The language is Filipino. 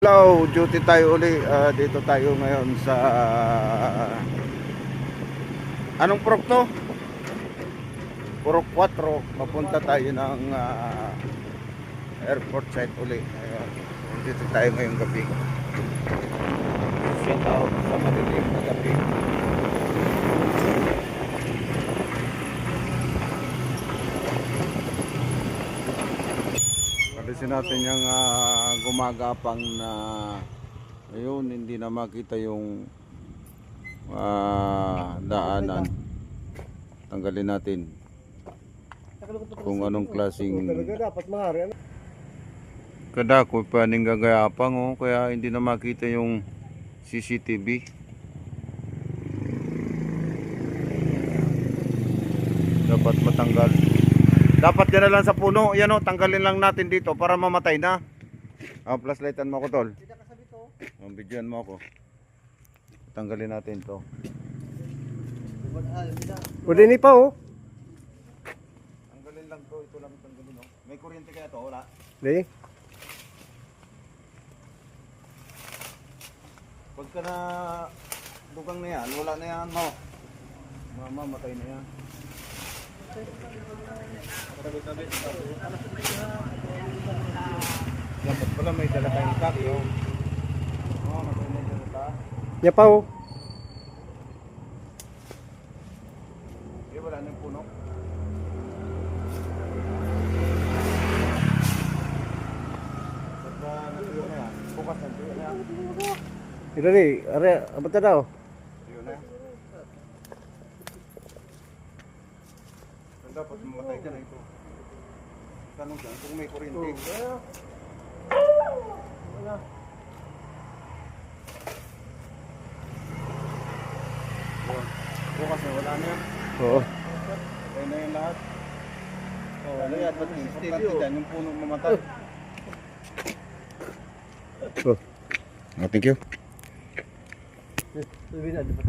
Hello, duty tayo uli. Dito tayo ngayon sa anong purok to? Purok 4. Papunta tayo ng airport site uli. Ayan. Dito tayo ngayong gabi. Shout out sa madilim na gabi. Palisin natin yung gumagapang na ayun, hindi na makita yung daanan. Tanggalin natin kung anong klaseng kadako pa ning gagayapang, kaya hindi na makita yung CCTV. Dapat matanggal. Dapat yan na lang sa puno. Yan tanggalin lang natin dito para mamatay na. Flashlightan mo ako, tol. Bidyan mo ako. Tanggalin natin to. Pwede ni pa Tanggalin lang to. Ito lang tanggalin. May kuryente kaya to? Wala? Di. Pagka na dugang na yan, wala na yan mo. Mamamatay na yan. Dapat pala may dala tayong kak yun. Matay na dyan ta. Nya pa Wala na yung puno. Pagka natuyo na yan, bukas na tuyo na yan. Ito ni, are, abot na daw. Tuyo na yan. Dapat mamatay ka na ito. Tanong dyan kung may kuryente. Bukas na wala na yan. Oo. Patay na yan lahat. Ano yan? Ba't yung importante dyan? Yung puno mamatay. Oh. Thank you. Sabi na, di ba?